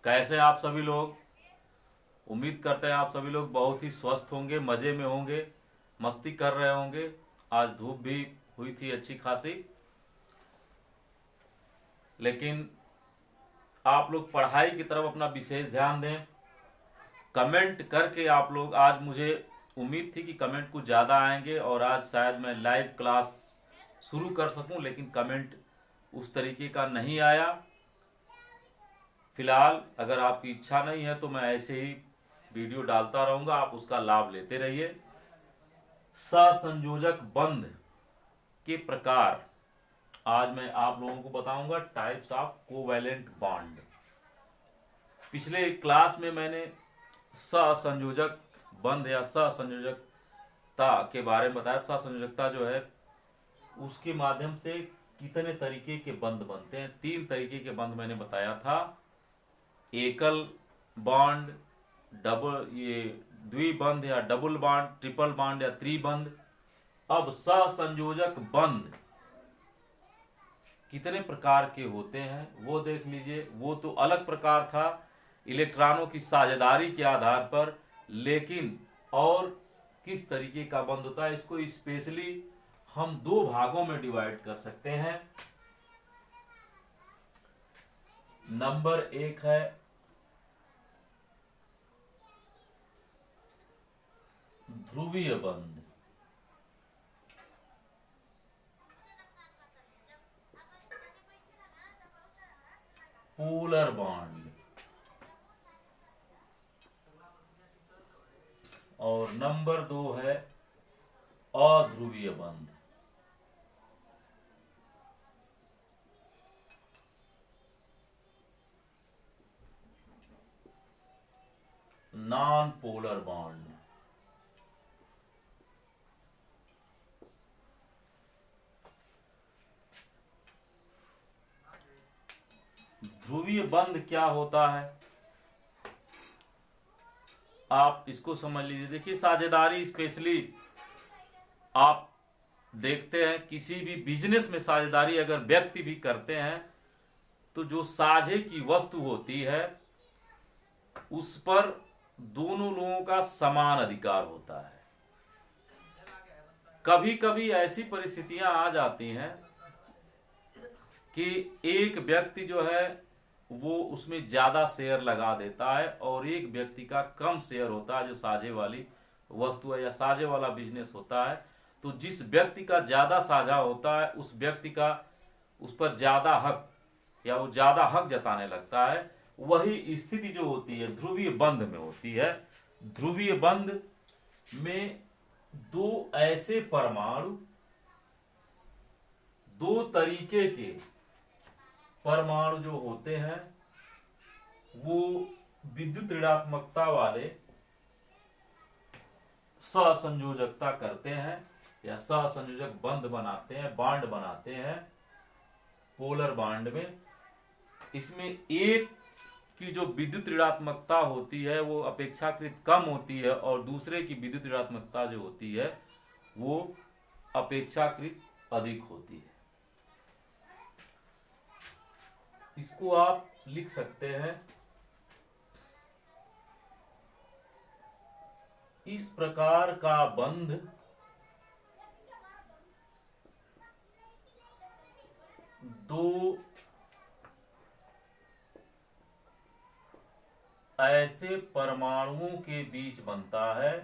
कैसे आप सभी लोग। उम्मीद करते हैं आप सभी लोग बहुत ही स्वस्थ होंगे, मज़े में होंगे, मस्ती कर रहे होंगे। आज धूप भी हुई थी अच्छी खासी, लेकिन आप लोग पढ़ाई की तरफ अपना विशेष ध्यान दें। कमेंट करके आप लोग, आज मुझे उम्मीद थी कि कमेंट कुछ ज़्यादा आएंगे और आज शायद मैं लाइव क्लास शुरू कर सकूं, लेकिन कमेंट उस तरीके का नहीं आया। फिलहाल अगर आपकी इच्छा नहीं है तो मैं ऐसे ही वीडियो डालता रहूंगा, आप उसका लाभ लेते रहिए। सहसंयोजक बंध के प्रकार आज मैं आप लोगों को बताऊंगा। Types of covalent bond. पिछले क्लास में मैंने सहसंयोजक बंध या सहसंयोजकता के बारे में बताया। सहसंयोजकता जो है उसके माध्यम से कितने तरीके के बंध बनते हैं। 3 तरीके के बंध मैंने बताया था। एकल बॉन्ड, ये द्विबंध या डबल बॉन्ड, ट्रिपल बॉन्ड या त्रिबंध। अब सहसंयोजक बंध कितने प्रकार के होते हैं वो देख लीजिए। वो तो अलग प्रकार था इलेक्ट्रॉनों की साझेदारी के आधार पर, लेकिन और किस तरीके का बंध होता है इसको स्पेशली हम 2 भागों में डिवाइड कर सकते हैं। नंबर 1 है ध्रुवीय बंध। Polar bond. और नंबर 2 है अध्रुवीय बंध। Non polar bond. ध्रुवीय बंध क्या होता है आप इसको समझ लीजिए। देखिए, साझेदारी स्पेशली आप देखते हैं किसी भी बिजनेस में साझेदारी अगर व्यक्ति भी करते हैं तो जो साझे की वस्तु होती है उस पर दोनों लोगों का समान अधिकार होता है। कभी कभी ऐसी परिस्थितियां आ जाती हैं कि एक व्यक्ति जो है वो उसमें ज्यादा शेयर लगा देता है और एक व्यक्ति का कम शेयर होता है जो साझे वाली वस्तु है या साझे वाला बिजनेस होता है। तो जिस व्यक्ति का ज्यादा साझा होता है उस व्यक्ति का उस पर ज्यादा हक या वो ज्यादा हक जताने लगता है। वही स्थिति जो होती है ध्रुवीय बंध में होती है। ध्रुवीय बंध में 2 ऐसे परमाणु, 2 तरीके के परमाणु जो होते हैं वो विद्युत ऋणात्मकता वाले सहसंयोजकता करते हैं या सहसंयोजक बंध बनाते हैं, बॉन्ड बनाते हैं पोलर बॉन्ड में। इसमें एक की जो विद्युत ऋणात्मकता होती है वो अपेक्षाकृत कम होती है और दूसरे की विद्युत ऋणात्मकता जो होती है वो अपेक्षाकृत अधिक होती है। इसको आप लिख सकते हैं इस प्रकार का बंध दो ऐसे परमाणुओं के बीच बनता है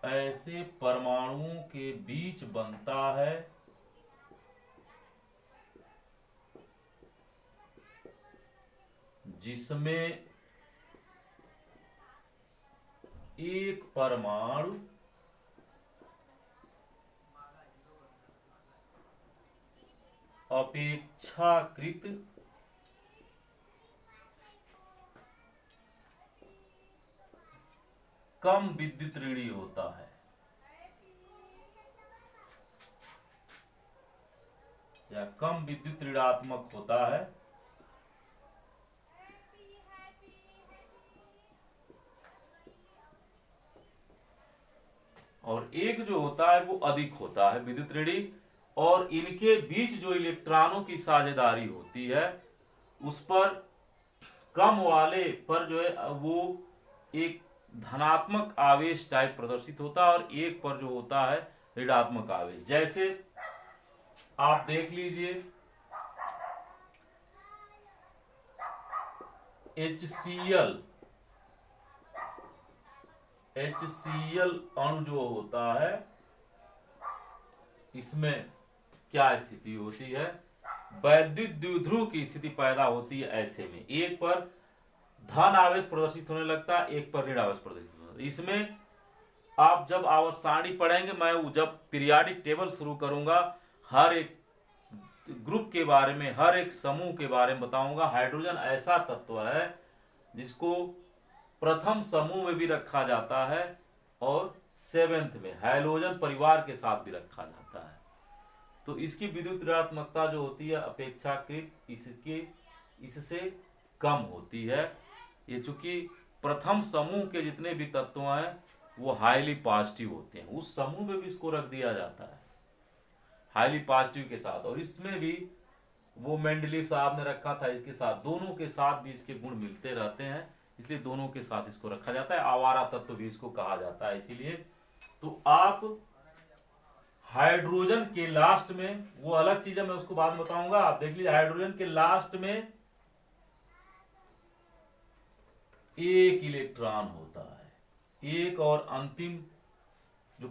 ऐसे परमाणुओं के बीच बनता है जिसमें एक परमाणु अपेक्षाकृत कम विद्युत ऋणी होता है या कम विद्युत ऋणात्मक होता है। और एक जो होता है वो अधिक होता है विद्युत ऋणी और इनके बीच जो इलेक्ट्रॉनों की साझेदारी होती है उस पर कम वाले पर जो है वो एक धनात्मक आवेश टाइप प्रदर्शित होता है और एक पर जो होता है ऋणात्मक आवेश। जैसे आप देख लीजिए HCl अणु जो होता है इसमें क्या स्थिति होती है, वैद्युत द्विध्रुव की स्थिति पैदा होती है। ऐसे में एक पर धन आवेश प्रदर्शित होने लगता है, एक पर ऋण आवेश प्रदर्शित होने लगता है। इसमें आप जब आवर्त सारणी पढ़ेंगे, मैं जब पीरियाडिक टेबल शुरू करूंगा हर एक ग्रुप के बारे में, हर एक समूह के बारे में बताऊंगा। हाइड्रोजन ऐसा तत्व है जिसको प्रथम समूह में भी रखा जाता है और सेवेंथ में हैलोजन परिवार के साथ भी रखा जाता है। तो इसकी विद्युत ऋणात्मकता जो होती है अपेक्षाकृत इससे कम होती है। ये चूंकि प्रथम समूह के जितने भी तत्व हैं वो हाईली पॉजिटिव होते हैं, उस समूह में भी इसको रख दिया जाता है हाईली पॉजिटिव के साथ। और इसमें भी वो मेंडलीव साहब ने रखा था, इसके साथ दोनों के साथ भी इसके गुण मिलते रहते हैं, इसलिए दोनों के साथ इसको रखा जाता है। आवारा तत्व भी इसको कहा जाता है। इसीलिए तो आप हाइड्रोजन के लास्ट में, वो अलग चीज है मैं उसको बाद में बताऊंगा, आप देख लीजिए हाइड्रोजन के लास्ट में एक इलेक्ट्रॉन होता है, एक और अंतिम जो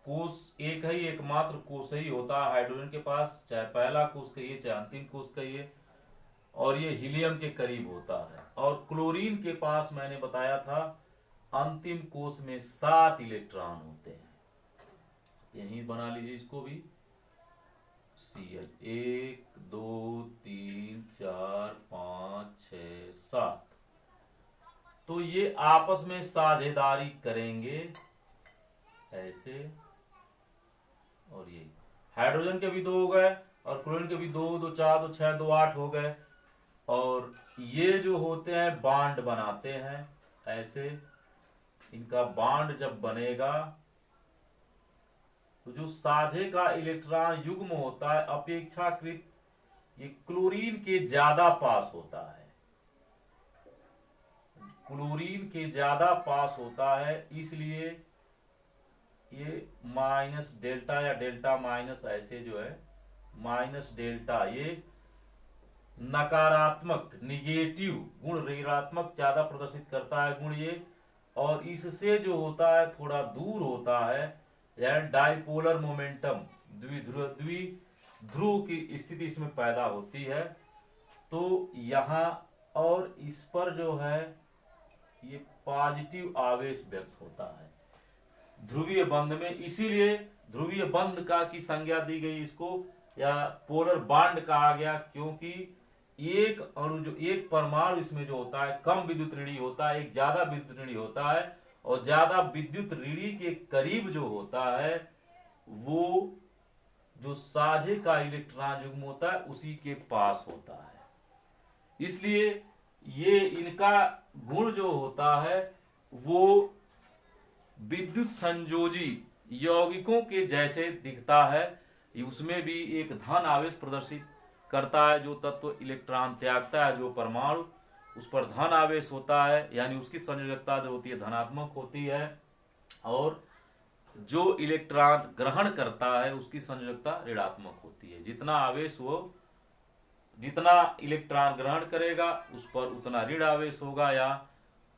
कोष एक है, एकमात्र कोष ही होता है हाइड्रोजन के पास, चाहे पहला कोष कहिए चाहे अंतिम कोष कहिए, और ये हीलियम के करीब होता है। और क्लोरीन के पास मैंने बताया था अंतिम कोष में 7 इलेक्ट्रॉन होते हैं। यही बना लीजिए इसको भी, Cl 1 2 3 4 5 6 7। तो ये आपस में साझेदारी करेंगे ऐसे, और ये हाइड्रोजन के भी 2 हो गए और क्लोरीन के भी 2 2 4 2 6 2 8 हो गए। और ये जो होते हैं बांड बनाते हैं ऐसे, इनका बांड जब बनेगा तो जो साझे का इलेक्ट्रॉन युग्म होता है अपेक्षाकृत ये क्लोरीन के ज्यादा पास होता है, क्लोरीन के ज्यादा पास होता है, इसलिए ये माइनस डेल्टा या डेल्टा माइनस ऐसे जो है माइनस डेल्टा, ये नकारात्मक निगेटिव गुण, ऋणात्मक ज्यादा प्रदर्शित करता है गुण ये। और इससे जो होता है थोड़ा दूर होता है, यानी डाइपोलर मोमेंटम, द्विध्रुव की स्थिति इसमें पैदा होती है। तो यहाँ और इस पर जो है ये पॉजिटिव आवेश व्यक्त होता है ध्रुवीय बंध में, इसीलिए ध्रुवीय बंध का की संज्ञा दी गई इसको, या पोलर बॉन्ड कहा गया, क्योंकि एक अणु जो एक परमाणु इसमें जो होता है कम विद्युत ऋणी होता है, एक ज्यादा विद्युत ऋणी होता है, और ज्यादा विद्युत ऋणी के करीब जो होता है वो जो साझे का इलेक्ट्रॉन युग्म होता है उसी के पास होता है। इसलिए ये इनका गुण जो होता है वो विद्युत संयोजी यौगिकों के जैसे दिखता है, उसमें भी एक धन आवेश प्रदर्शित करता है। जो तत्व इलेक्ट्रॉन त्यागता है, जो परमाणु, उस पर धन आवेश होता है, यानी उसकी संयोजकता जो होती है धनात्मक होती है, और जो इलेक्ट्रॉन ग्रहण करता है उसकी संयोजकता ऋणात्मक होती है। जितना आवेश वो जितना इलेक्ट्रॉन ग्रहण करेगा उस पर उतना ऋण आवेश होगा, या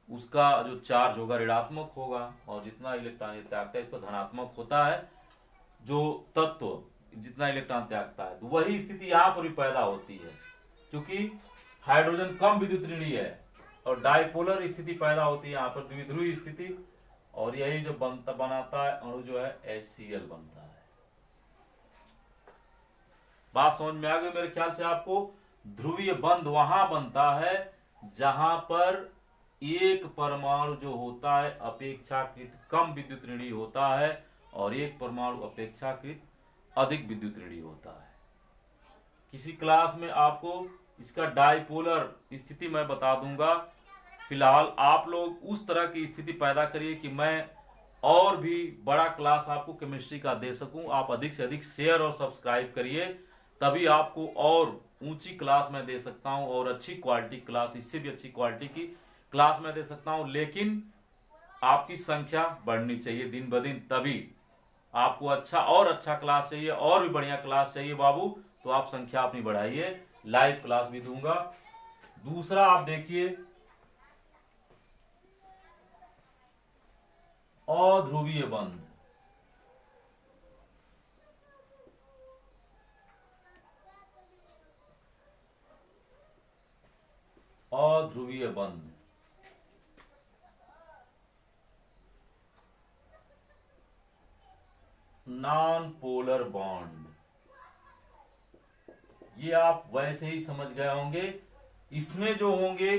उसका जो चार्ज होगा ऋणात्मक होगा, और जितना इलेक्ट्रॉन त्यागता है इस पर धनात्मक होता है। जो तत्व जितना इलेक्ट्रॉन त्यागता है, तो वही स्थिति यहाँ पर भी पैदा होती है। क्योंकि हाइड्रोजन कम विद्युत ऋणी है और डाइपोलर स्थिति पैदा होती है यहाँ पर, द्विध्रुवीय स्थिति, और यही जो बनाता है अणु जो है HCl बनता है। बात समझ में आ गई मेरे ख्याल से आपको। ध्रुवीय बंध वहां बनता है जहां पर एक परमाणु जो होता है अपेक्षाकृत कम विद्युत ऋणी होता है और एक परमाणु अपेक्षाकृत अधिक विद्युत ऋणी होता है। किसी क्लास में आपको इसका डाइपोलर स्थिति मैं बता दूंगा। फिलहाल आप लोग उस तरह की स्थिति पैदा करिए कि मैं और भी बड़ा क्लास आपको केमिस्ट्री का दे सकूं, आप अधिक से अधिक शेयर और सब्सक्राइब करिए, तभी आपको और ऊंची क्लास में दे सकता हूं और अच्छी क्वालिटी क्लास, इससे भी अच्छी क्वालिटी की क्लास में दे सकता हूं। लेकिन आपकी संख्या बढ़नी चाहिए दिन ब दिन, तभी आपको अच्छा और अच्छा क्लास चाहिए और भी बढ़िया क्लास चाहिए बाबू, तो आप संख्या अपनी बढ़ाइए, लाइव क्लास भी दूंगा। दूसरा आप देखिए अध्रुवीय बंध। अध्रुवीय बंध नॉन पोलर बॉन्ड, ये आप वैसे ही समझ गए होंगे। इसमें जो होंगे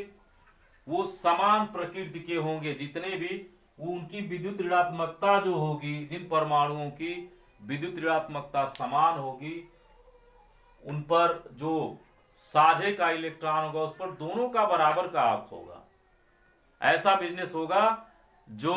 वो समान प्रकृति के होंगे, जितने भी वो उनकी विद्युत ऋणात्मकता जो होगी, जिन परमाणुओं की विद्युत ऋणात्मकता समान होगी, उन पर जो साझे का इलेक्ट्रॉन होगा उस पर दोनों का बराबर का हक होगा। ऐसा बिजनेस होगा जो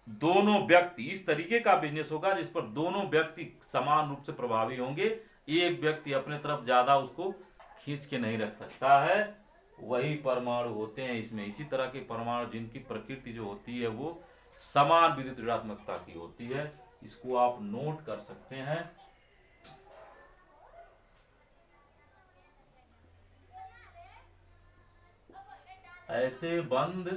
दोनों व्यक्ति, इस तरीके का बिजनेस होगा जिस पर दोनों व्यक्ति समान रूप से प्रभावी होंगे। एक व्यक्ति अपने तरफ ज्यादा उसको खींच के नहीं रख सकता है, वही परमाणु होते हैं इसमें। इसी तरह के परमाणु जिनकी प्रकृति जो होती है वो समान विद्युत ऋणात्मकता की होती है, इसको आप नोट कर सकते हैं। ऐसे बंध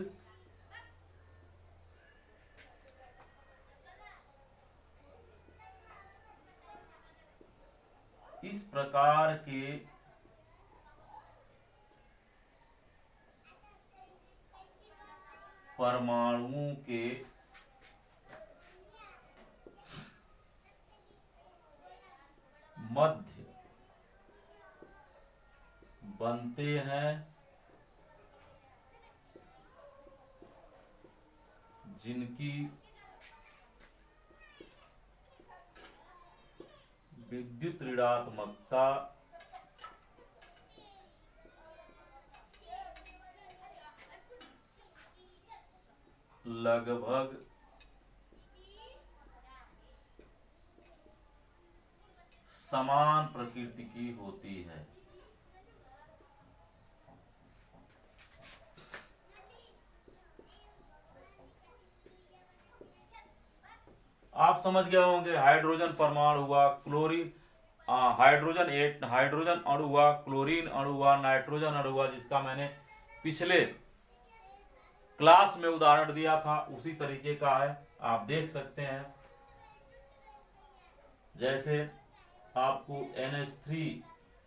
इस प्रकार के परमाणुओं के मध्य बनते हैं, जिनकी विद्युत ऋणात्मकता लगभग समान प्रकृति की होती है। आप समझ गए होंगे, हाइड्रोजन परमाणु हुआ, क्लोरीन हाइड्रोजन अणु हुआ, क्लोरीन अणु हुआ, नाइट्रोजन अणु हुआ, जिसका मैंने पिछले क्लास में उदाहरण दिया था, उसी तरीके का है, आप देख सकते हैं। जैसे आपको NH3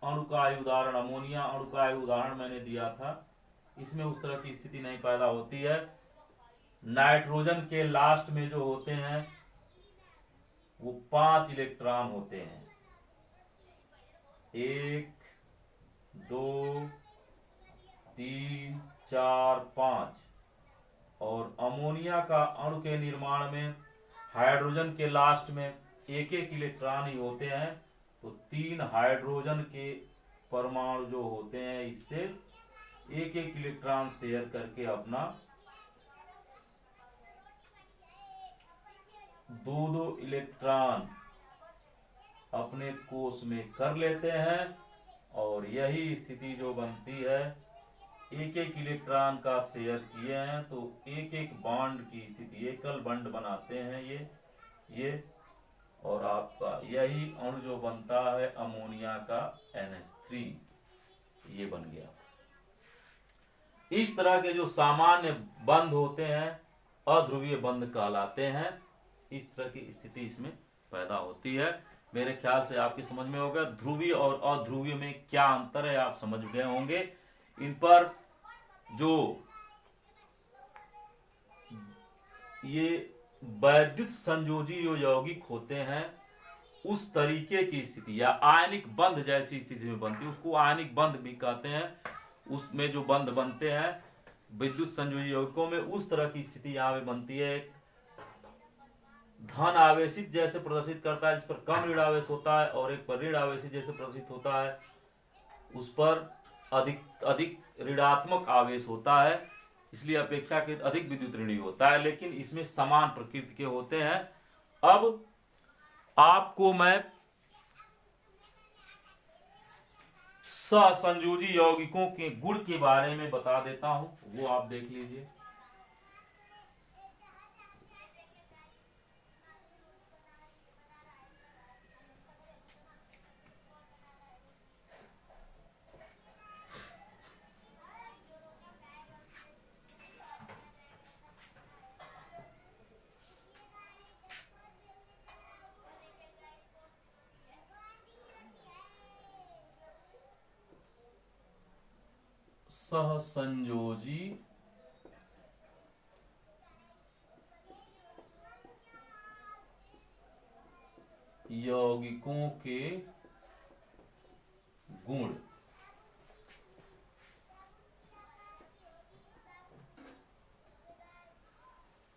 अणु का उदाहरण, अमोनिया अणु का उदाहरण मैंने दिया था, इसमें उस तरह की स्थिति नहीं पैदा होती है। नाइट्रोजन के लास्ट में जो होते हैं वो 5 इलेक्ट्रॉन होते हैं, 1 2 3 4 5। और अमोनिया का अणु के निर्माण में हाइड्रोजन के लास्ट में एक एक इलेक्ट्रॉन ही होते हैं, तो 3 हाइड्रोजन के परमाणु जो होते हैं इससे एक एक इलेक्ट्रॉन शेयर करके अपना 2-2 इलेक्ट्रॉन अपने कोष में कर लेते हैं। और यही स्थिति जो बनती है, एक एक इलेक्ट्रॉन का शेयर किए हैं तो एक एक बॉन्ड की स्थिति, एकल बॉन्ड बनाते हैं ये और आपका यही अणु जो बनता है अमोनिया का NH3, ये बन गया। इस तरह के जो सामान्य बंध होते हैं अध्रुवीय बंध कहलाते हैं। इस तरह की स्थिति इसमें पैदा होती है। मेरे ख्याल से आपकी समझ में होगा ध्रुवीय और अध्रुवीय में क्या अंतर है, आप समझ गए होंगे। इन पर जो ये वैद्युत संयोजी जो यौगिक होते हैं उस तरीके की स्थिति या आयनिक बंध जैसी स्थिति में बनती है, उसको आयनिक बंध भी कहते हैं। उसमें जो बंध बनते हैं विद्युत संयोजी यौगिकों में, उस तरह की स्थिति यहाँ पे बनती है। धन आवेशित जैसे प्रदर्शित करता है, जिस पर कम ऋण आवेश होता है, और एक पर ऋण आवेशित जैसे प्रदर्शित होता है, उस पर अधिक ऋणात्मक आवेश होता है। इसलिए अपेक्षाकृत अधिक विद्युत ऋणी होता है, लेकिन इसमें समान प्रकृति के होते हैं। अब आपको मैं सहसंयोजी यौगिकों के गुण के बारे में बता देता हूं, वो आप देख लीजिए। सहसंयोजी यौगिकों के गुण।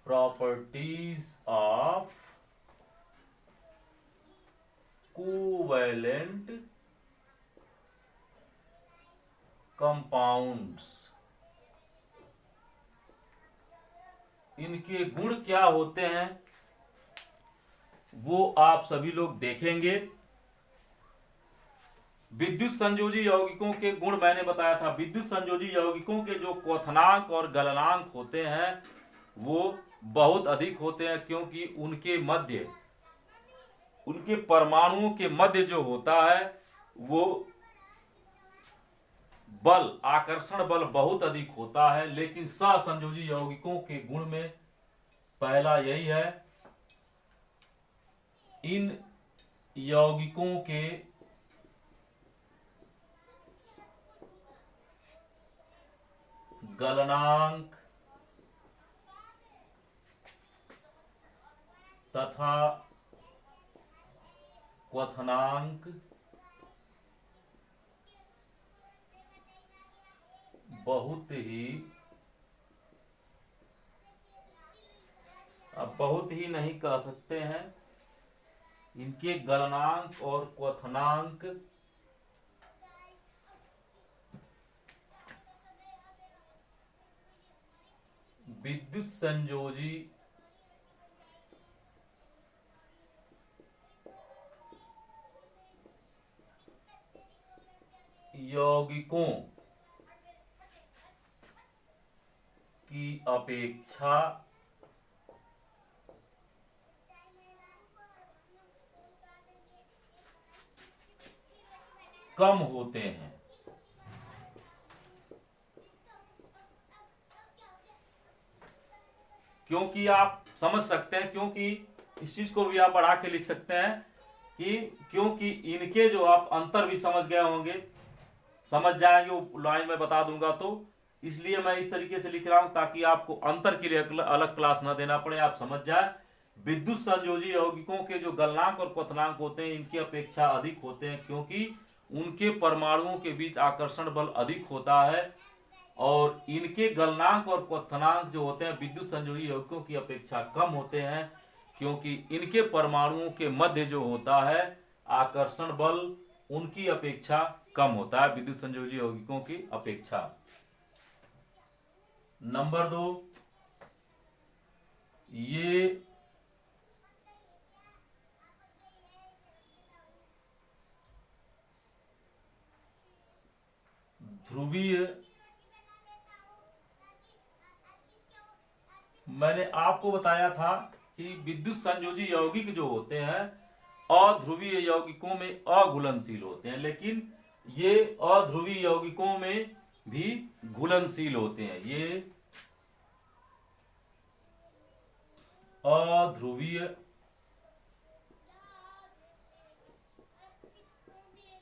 Properties of covalent compounds. इनके गुण क्या होते हैं वो आप सभी लोग देखेंगे। विद्युत संयोजी यौगिकों के गुण मैंने बताया था। विद्युत संयोजी यौगिकों के जो क्वथनांक और गलनांक होते हैं वो बहुत अधिक होते हैं, क्योंकि उनके परमाणुओं के मध्य जो होता है वो बल, आकर्षण बल बहुत अधिक होता है। लेकिन सहसंयोजी यौगिकों के गुण में पहला यही है, इन यौगिकों के गलनांक तथा क्वथनांक बहुत ही नहीं कह सकते हैं, इनके गलनांक और क्वथनांक विद्युत संयोजी यौगिकों की अपेक्षा कम होते हैं। क्योंकि आप समझ सकते हैं, क्योंकि इस चीज को भी आप बढ़ा के लिख सकते हैं कि क्योंकि इनके जो आप अंतर भी समझ गए होंगे, समझ जाएंगे, वो लाइन में बता दूंगा, तो इसलिए मैं इस तरीके से लिख रहा हूं ताकि आपको अंतर के लिए अलग क्लास ना देना पड़े, आप समझ जाए। विद्युत संयोजी यौगिकों के जो गलनांक और क्वथनांक होते हैं इनकी अपेक्षा अधिक होते हैं, क्योंकि उनके परमाणुओं के बीच आकर्षण बल अधिक होता है, और इनके गलनांक और क्वथनांक जो होते हैं विद्युत संयोजी यौगिकों की अपेक्षा कम होते हैं, क्योंकि इनके परमाणुओं के मध्य जो होता है आकर्षण बल उनकी अपेक्षा कम होता है, विद्युत संयोजी यौगिकों की अपेक्षा। नंबर 2, ये ध्रुवीय, मैंने आपको बताया था कि विद्युत संयोजी यौगिक जो होते हैं अध्रुवीय यौगिकों में अघुलनशील होते हैं, लेकिन ये अध्रुवीय यौगिकों में भी घुलनशील होते हैं। ये अध्रुवीय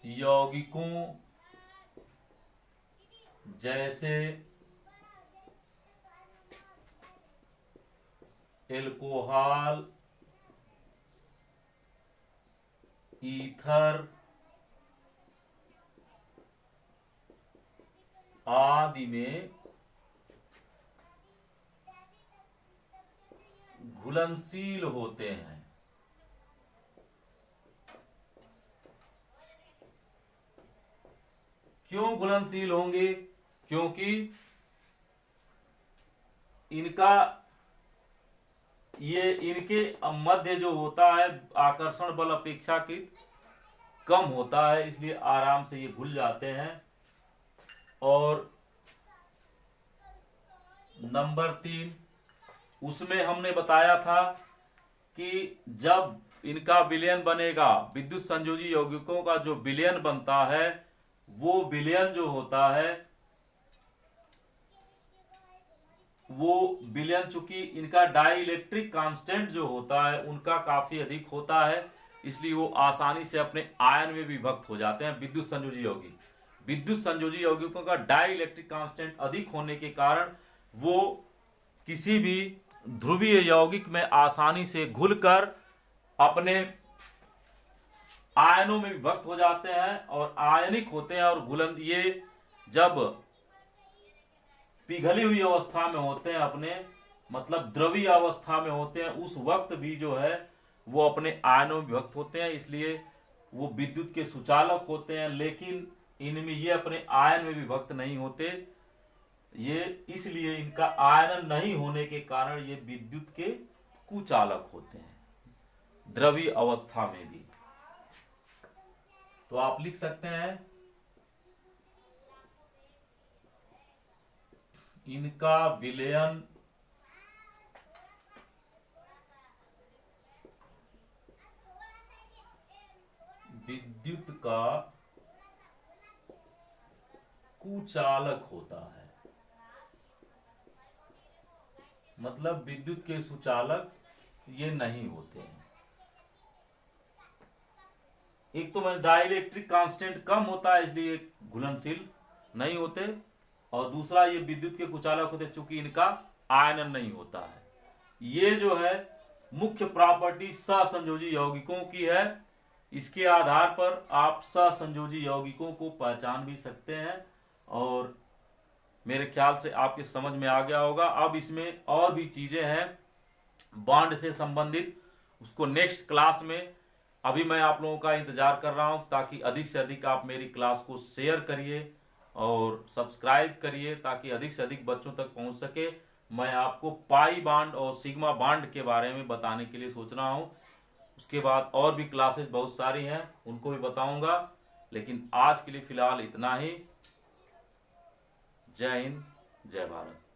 यौगिकों जैसे एल्कोहल, ईथर आदि में घुलनशील होते हैं। क्यों घुलनशील होंगे? क्योंकि इनका ये इनके मध्य जो होता है आकर्षण बल अपेक्षाकृत कम होता है, इसलिए आराम से ये घुल जाते हैं। और नंबर 3, उसमें हमने बताया था कि जब इनका विलयन बनेगा, विद्युत संयोजी यौगिकों का जो विलयन बनता है, वो विलयन जो होता है वो विलयन, चूंकि इनका डाई इलेक्ट्रिक कांस्टेंट जो होता है उनका काफी अधिक होता है, इसलिए वो आसानी से अपने आयन में विभक्त हो जाते हैं। विद्युत संयोजी यौगिक, विद्युत संयोजी यौगिकों का डाई इलेक्ट्रिक कांस्टेंट अधिक होने के कारण वो किसी भी ध्रुवीय यौगिक में आसानी से घुलकर अपने आयनों में विभक्त हो जाते हैं और आयनिक होते हैं। और घुलन ये जब पिघली हुई अवस्था में होते हैं, अपने मतलब द्रवीय अवस्था में होते हैं, उस वक्त भी जो है वो अपने आयनों में विभक्त होते हैं, इसलिए वो विद्युत के सुचालक होते हैं। लेकिन इनमें ये अपने आयन में विभक्त नहीं होते, ये इसलिए इनका आयनन नहीं होने के कारण ये विद्युत के कुचालक होते हैं द्रवीय अवस्था में भी। तो आप लिख सकते हैं इनका विलयन विद्युत का कुचालक होता है, मतलब विद्युत के सुचालक ये नहीं होते हैं। एक तो मैं डाइलेक्ट्रिक कांस्टेंट कम होता है इसलिए घुलनशील नहीं होते, और दूसरा ये विद्युत के कुचालक होते चूंकि इनका आयनन नहीं होता है। ये जो है मुख्य प्रॉपर्टी सहसंयोजी यौगिकों की है। इसके आधार पर आप सहसंयोजी यौगिकों को पहचान भी सकते हैं, और मेरे ख्याल से आपके समझ में आ गया होगा। अब इसमें और भी चीजें हैं बॉन्ड से संबंधित, उसको नेक्स्ट क्लास में, अभी मैं आप लोगों का इंतजार कर रहा हूं, ताकि अधिक से अधिक आप मेरी क्लास को शेयर करिए और सब्सक्राइब करिए ताकि अधिक से अधिक बच्चों तक पहुंच सके। मैं आपको पाई बॉन्ड और सिग्मा बॉन्ड के बारे में बताने के लिए सोच रहा हूं। उसके बाद और भी क्लासेस बहुत सारी हैं, उनको भी बताऊंगा, लेकिन आज के लिए फिलहाल इतना ही। जय हिंद, जय भारत।